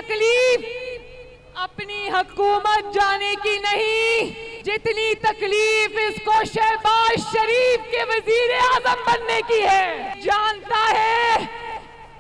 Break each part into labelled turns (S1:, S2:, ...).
S1: तकलीफ अपनी हुकूमत जाने की नहीं, जितनी तकलीफ इसको शहबाज शरीफ के वजीर आजम बनने की है। जानता है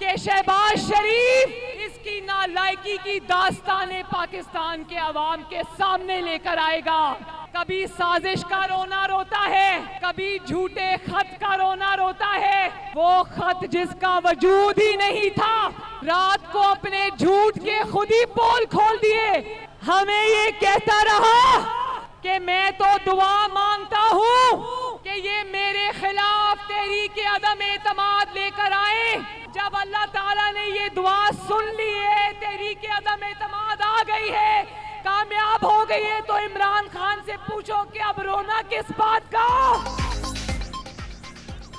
S1: कि शहबाज शरीफ इसकी नालायकी की दास्ताने पाकिस्तान के अवाम के सामने लेकर आएगा। कभी साजिश का रोना रोता है, कभी झूठे खत का रोना रोता है। वो खत जिसका वजूद ही नहीं था, रात को अपने झूठ के खुद ही पोल खोल दिए। हमें ये कहता रहा कि मैं तो दुआ मांगता हूँ कि ये मेरे खिलाफ तहरीक अदम एतमाद लेकर आए। जब अल्लाह ताला ने ये दुआ सुन ली है, तहरीक अदम एतमाद आ गई है, कामयाब हो गई है, तो इमरान खान से पूछो कि अब रोना किस बात का।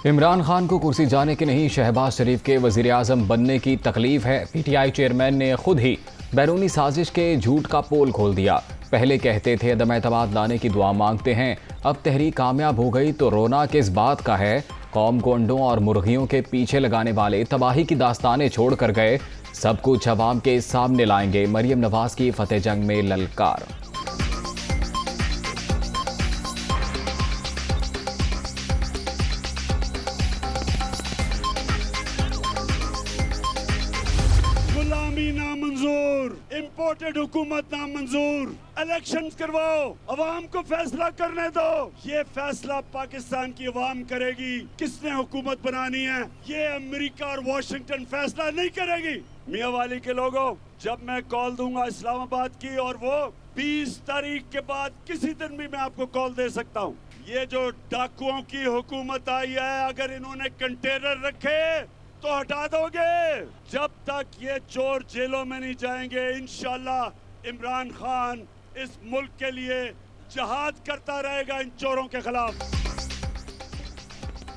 S2: इमरान खान को कुर्सी जाने की नहीं, शहबाज शरीफ के वजीर आजम बनने की तकलीफ है। पीटीआई चेयरमैन ने खुद ही बैरूनी साजिश के झूठ का पोल खोल दिया। पहले कहते थे अदम एतमाद लाने की दुआ मांगते हैं, अब तहरीक कामयाब हो गई तो रोना किस बात का है। कौम को अंडों और मुर्गियों के पीछे लगाने वाले तबाही की दास्तानें छोड़ कर गए, सब कुछ अवाम के सामने लाएंगे। मरियम नवाज की फतेह जंग में ललकार।
S3: गुलामी नामंजूर, इम्पोर्टेड हुकूमत नामंजूर, इलेक्शन करवाओ, अवाम को फैसला करने दो। ये फैसला पाकिस्तान की अवाम करेगी किसने हुकूमत बनानी है। ये अमेरिका और वॉशिंगटन फैसला नहीं करेगी। मियां वाली के लोगों, जब मैं कॉल दूंगा इस्लामाबाद की, और वो 20 तारीख के बाद किसी दिन भी मैं आपको कॉल दे सकता हूँ। ये जो डाकुओं की हुकूमत आई है, अगर इन्होंने कंटेनर रखे तो हटा दोगे। जब तक ये चोर जेलों में नहीं जाएंगे, इंशाल्लाह इमरान खान इस मुल्क के लिए जहाद करता रहेगा इन चोरों के खिलाफ।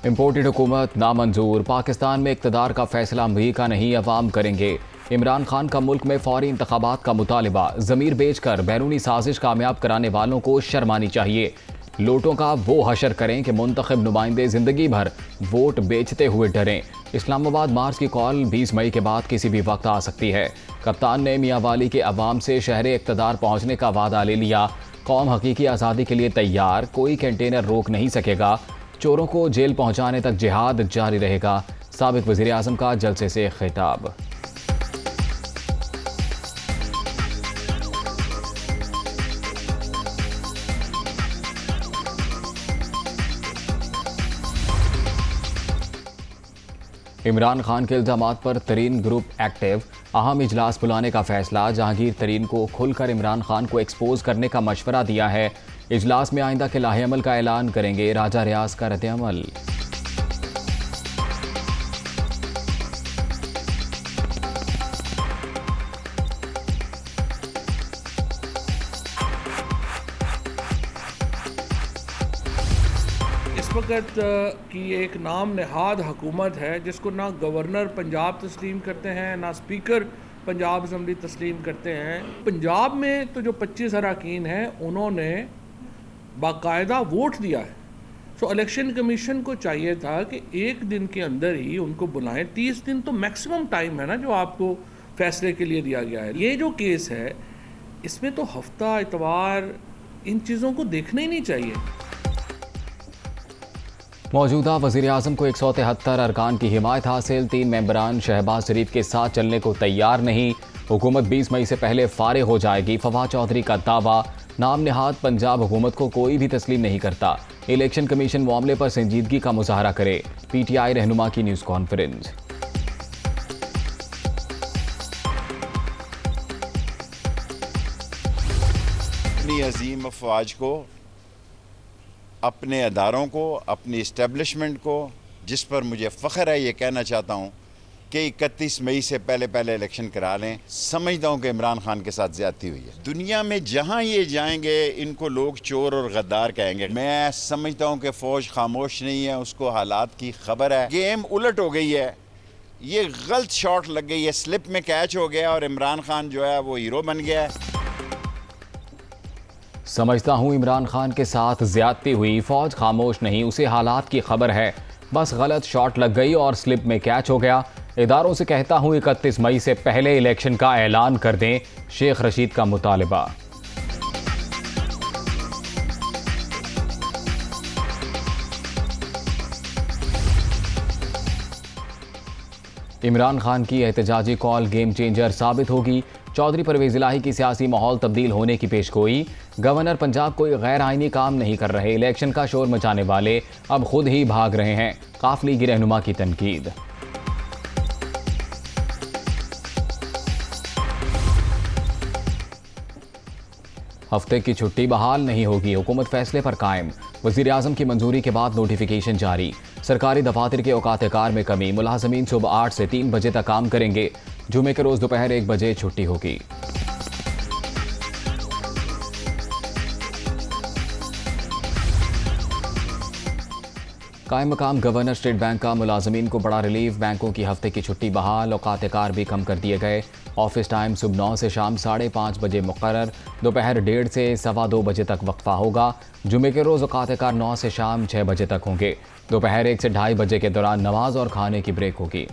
S2: इम्पोर्टेड हुकूमत नामंजूर, पाकिस्तान में इक़्तिदार का फैसला अमरीका नहीं अवाम करेंगे। इमरान खान का मुल्क में फौरी इंतखाबात का मुतालिबा, ज़मीर बेचकर बैरूनी साजिश कामयाब कराने वालों को शर्म आनी चाहिए। लोटों का वो हशर करें कि मुंतखब नुमाइंदे जिंदगी भर वोट बेचते हुए डरें। इस्लामाबाद मार्च की कॉल 20 मई के बाद किसी भी वक्त आ सकती है। कप्तान ने मियां वाली के अवाम से शहरे इक़्तिदार पहुंचने का वादा ले लिया। कौम हकीकी आज़ादी के लिए तैयार, कोई कंटेनर रोक नहीं सकेगा। चोरों को जेल पहुंचाने तक जिहाद जारी रहेगा। साबिक वज़ीर आज़म का जलसे से खिताब। इमरान खान के इल्ज़ामात पर तरीन ग्रुप एक्टिव, अहम इजलास बुलाने का फैसला। जहांगीर तरीन को खुलकर इमरान खान को एक्सपोज करने का मशवरा दिया है। इजलास में आइंदा के लाहेअमल का ऐलान करेंगे। राजा रियाज का रद्द-ए-अमल।
S4: इस वक्त की एक नाम नहाद हुकूमत है जिसको ना गवर्नर पंजाब तस्लीम करते हैं, ना स्पीकर पंजाब असम्बली तस्लीम करते हैं। पंजाब में तो जो 25 अरकान हैं उन्होंने बाकायदा वोट दिया है। सो इलेक्शन कमीशन को चाहिए था कि एक दिन के अंदर ही उनको बुलाएं। 30 दिन तो मैक्सिमम टाइम है ना जो आपको फैसले के लिए दिया गया है। ये जो केस है इसमें तो हफ्ता, इतवार, इन चीज़ों को देखना ही नहीं चाहिए।
S2: मौजूदा वज़ीर आज़म को 173 अरकान की हिमायत हासिल। 3 मेंबरान शहबाज शरीफ के साथ चलने को तैयार नहीं। हुकूमत 20 मई से पहले फारिग हो जाएगी। फवाद चौधरी का दावा, नाम नहाद पंजाब हुकूमत को कोई भी तस्लीम नहीं करता। इलेक्शन कमीशन मामले पर संजीदगी का मुजाहरा करे। पीटीआई रहनुमा की न्यूज़ कॉन्फ्रेंस।
S5: अपनी अजीम अफवाज को, अपने अदारों को, अपनी इस्टेब्लिशमेंट को, जिस पर मुझे फ़ख्र है, ये कहना चाहता हूँ कि 31 मई से पहले इलेक्शन करा लें। समझता हूँ कि इमरान खान के साथ ज़्यादती हुई है। दुनिया में जहाँ ये जाएंगे इनको लोग चोर और गद्दार कहेंगे। मैं समझता हूँ कि फ़ौज खामोश नहीं है, उसको हालात की खबर है। गेम उलट हो गई है, ये गलत शॉट लग गई है, स्लिप में कैच हो गया और इमरान खान जो है वो हीरो बन गया है।
S2: समझता हूँ इमरान खान के साथ ज्यादती हुई, फौज खामोश नहीं, उसे हालात की खबर है। बस गलत शॉट लग गई और स्लिप में कैच हो गया। इदारों से कहता हूं 31 मई से पहले इलेक्शन का ऐलान कर दें, शेख रशीद का मुतालिबा। इमरान खान की एहतजाजी कॉल गेम चेंजर साबित होगी। चौधरी परवेज इलाही की सियासी माहौल तब्दील होने की पेशगोई। गवर्नर पंजाब कोई गैर आईनी काम नहीं कर रहे, इलेक्शन का शोर मचाने वाले अब खुद ही भाग रहे हैं, काफ लीगी रहनुमा की तनकीद। हफ्ते की छुट्टी बहाल नहीं होगी, हुकूमत फैसले पर कायम। वजीर आजम की मंजूरी के बाद नोटिफिकेशन जारी। सरकारी दफातर के औकात कार में कमी, मुलाजमीन सुबह 8 से 3 बजे तक काम करेंगे। जुमे के रोज दोपहर 1 बजे छुट्टी होगी। कायम मकाम गवर्नर स्टेट बैंक का मुलाजमीन को बड़ा रिलीफ, बैंकों की हफ्ते की छुट्टी बहाल, औकात कार भी कम कर दिए गए। ऑफिस टाइम सुबह 9 से शाम 5:30 बजे मुकर्रर, दोपहर 1:30 से 2:15 बजे तक वक्फा होगा। जुमे के रोज औकात कार 9 से शाम 6 बजे तक होंगे। दोपहर 1 से 2:30 बजे के दौरान नमाज और खाने की ब्रेक होगी।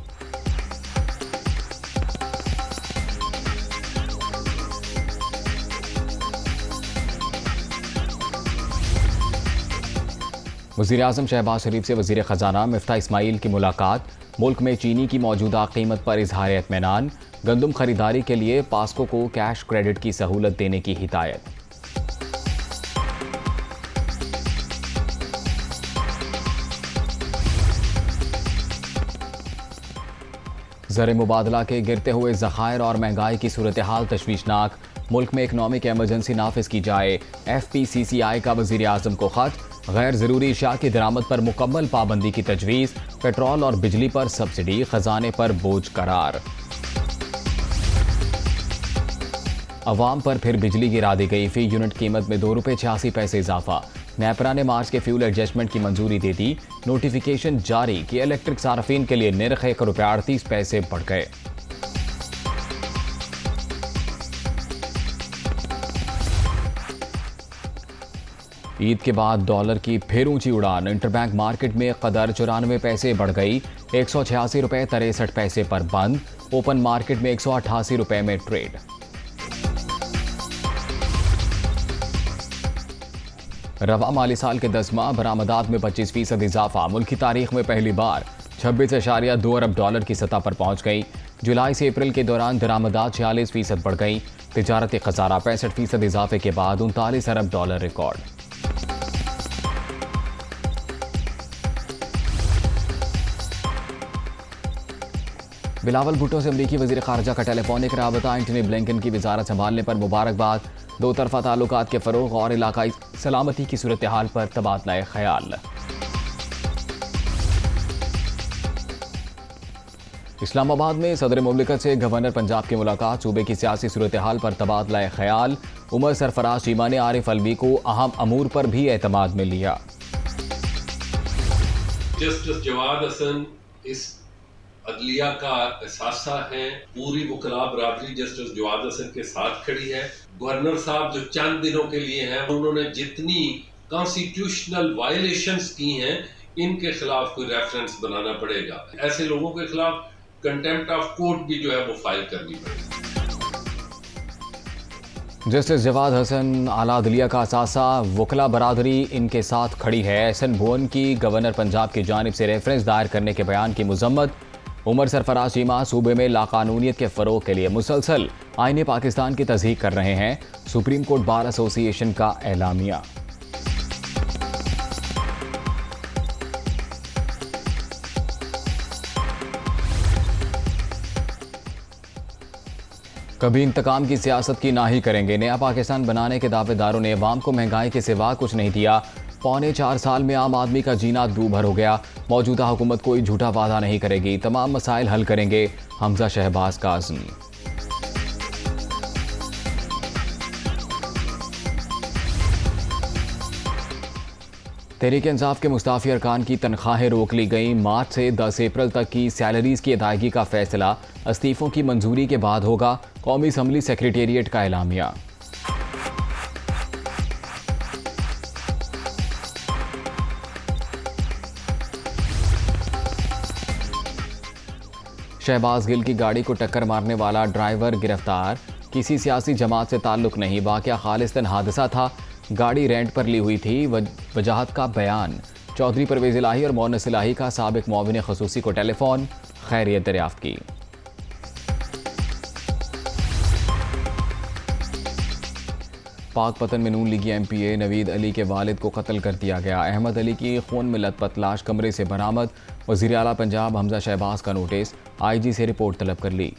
S2: वज़ीर आज़म शहबाज शरीफ से वज़ीर ख़जाना मिफ्ता इस्माइल की मुलाकात। मुल्क में चीनी की मौजूदा कीमत पर इजहार इत्मीनान। गंदम खरीदारी के लिए पास्को को कैश क्रेडिट की सहूलत देने की हिदायत। ज़र मुबादला के गिरते हुए ज़खायर और महंगाई की सूरत हाल तशवीशनाक। मुल्क में इकनॉमिक एमरजेंसी नाफिज की जाए, FPCCI का वज़ीर आज़म को ख़त। गैर ज़रूरी अशिया की दरामद पर मुकम्मल पाबंदी की तजवीज़। पेट्रोल और बिजली पर सब्सिडी, खजाने पर बोझ करार। अवाम पर फिर बिजली गिरा दी गई, फी यूनिट कीमत में ₹2.86 इजाफा। नेपरा ने मार्च के फ्यूल एडजस्टमेंट की मंजूरी दे दी। नोटिफिकेशन जारी कि इलेक्ट्रिक सार्फिन के लिए निर्ख ₹1.38 बढ़ गए। ईद के बाद डॉलर की फिर ऊंची उड़ान, इंटरबैंक मार्केट में कदर 94 पैसे बढ़ गई, ₹186.63 पर बंद। ओपन मार्केट में ₹188 में ट्रेड। रवा माली साल के 10 माह बरामदात में 25% इजाफा, मुल्क की तारीख में पहली बार 26.2 अरब डॉलर की सतह पर पहुंच गई। जुलाई से अप्रैल के दौरान दरामदात 46% बढ़ गई। तिजारती खसारा 65% इजाफे के बाद 39 अरब डॉलर रिकॉर्ड। बिलावल भुट्टो से अमरीकी वज़ीर ख़ारजा का टेलीफोनिक राबता, एंटनी ब्लिंकन की वज़ारत संभालने पर मुबारकबाद। दो तरफ़ा ताल्लुकात के फ़रोग़ और इलाकाई सलामती की सूरत हाल पर तबादला ख़याल। इस्लामाबाद में सदर मुमलिकत से गवर्नर पंजाब की मुलाकात, सूबे की सियासी सूरत हाल पर तबादला ख़याल। उमर सरफराज चीमा ने आरिफ अलवी को अहम अमूर पर भी एतमाद में लिया।
S6: जस्टिस जवाद हसन इस अदलिया का एहसासा है, पूरी वकला बरादरी जस्टिस जवाद हसन के साथ खड़ी है। गवर्नर साहब जो चंद दिनों के लिए हैं, उन्होंने जितनी कॉन्स्टिट्यूशनल वायलेशंस की हैं, इनके खिलाफ कोई रेफरेंस बनाना पड़ेगा। ऐसे लोगों के खिलाफ कंटेम्प्ट ऑफ कोर्ट भी जो है वो फाइल करनी पड़ेगी।
S2: जस्टिस जवाद हसन आला अदलिया का असासा, वकला बरादरी इनके साथ खड़ी है। एहसन भुवन की गवर्नर पंजाब की जानिब से रेफरेंस दायर करने के बयान की मुजम्मत। उमर सरफराज चीमा सूबे में लाकानूनियत के फ़रोग़ के लिए मुसलसल आईने पाकिस्तान की तस्दीक कर रहे हैं। सुप्रीम कोर्ट बार एसोसिएशन का एलामिया। कभी इंतकाम की सियासत की ना ही करेंगे, नया पाकिस्तान बनाने के दावेदारों ने अवाम को महंगाई के सिवा कुछ नहीं दिया। 4.25 साल में आम आदमी का जीना दूभर हो गया। मौजूदा हुकूमत कोई झूठा वादा नहीं करेगी, तमाम मसाइल हल करेंगे, हमजा शहबाज का अज़्म। तहरीक इंसाफ के मुस्ताफी अरकान की तनख्वाहें रोक ली गई। मार्च से 10 अप्रैल तक की सैलरीज की अदायगी का फैसला इस्तीफों की मंजूरी के बाद होगा। कौमी असम्बली सेक्रेटेरिएट का एलामिया। शहबाज गिल की गाड़ी को टक्कर मारने वाला ड्राइवर गिरफ्तार, किसी सियासी जमात से ताल्लुक नहीं, वाकया खालिस्तन हादसा था, गाड़ी रेंट पर ली हुई थी, वजाहत का बयान। चौधरी परवेज इलाही और मोनस इलाही का साबिक मुआविन खसूसी को टेलीफोन, खैरियत दरियाफ्त की। पाकपतन में नून लीगी MPA नवीद अली के वालिद को कत्ल कर दिया गया। अहमद अली की खून में लथपथ लाश कमरे से बरामद। वज़ीर आला पंजाब हमजा शहबाज का नोटिस, IG से रिपोर्ट तलब कर ली।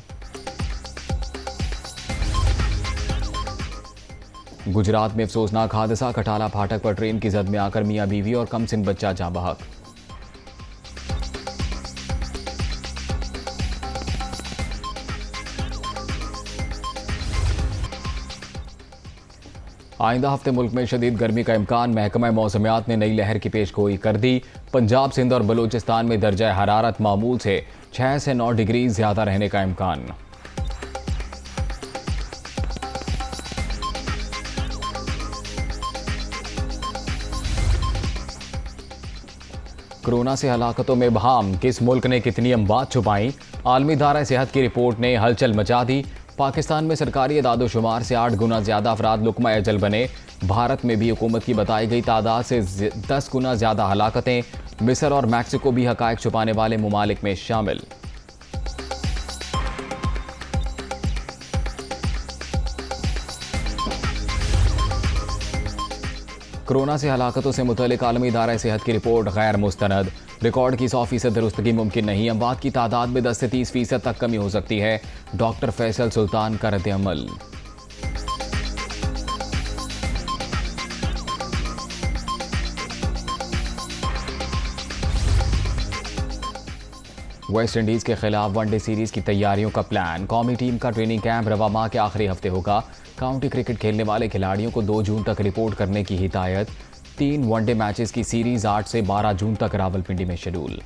S2: गुजरात में अफसोसनाक हादसा, कटाला फाटक पर ट्रेन की जद में आकर मियां बीवी और कमसिन बच्चा जाँ बहक। आइंदा हफ्ते मुल्क में शदीद गर्मी का इम्कान, महकमा मौसमियात ने नई लहर की पेशगोई कर दी। पंजाब, सिंध और बलूचिस्तान में दर्जा हरारत मामूल से 6 से 9 डिग्री ज्यादा रहने का इम्कान। कोरोना से हलाकतों में बहाम, किस मुल्क ने कितनी अमवात छुपाई, आलमी इदारा सेहत की रिपोर्ट ने हलचल मचा दी। पाकिस्तान में सरकारी एदादोशुमार से 8 गुना ज्यादा अफराद लुकमा अजल बने। भारत में भी हुकूमत की बताई गई तादाद से 10 गुना ज्यादा हलाकतें। मिस्र और मैक्सिको भी हकायक छुपाने वाले मुमालिक में शामिल। कोरोना से हलाकतों से मुतल्लिक आलमी इदारा सेहत की रिपोर्ट गैर मुस्तनद। रिकॉर्ड की 100% दुरुस्तगी मुमकिन नहीं, अमवात की तादाद में 10 से 30% तक कमी हो सकती है। डॉक्टर फैसल सुल्तान का रद्द-ए-अमल। वेस्ट इंडीज के खिलाफ वनडे सीरीज की तैयारियों का प्लान, कौमी टीम का ट्रेनिंग कैंप रवा माह के आखिरी हफ्ते होगा। काउंटी क्रिकेट खेलने वाले खिलाड़ियों को 2 जून तक रिपोर्ट करने की हिदायत। 3 वनडे मैचेस की सीरीज 8 से 12 जून तक रावलपिंडी में शेड्यूल।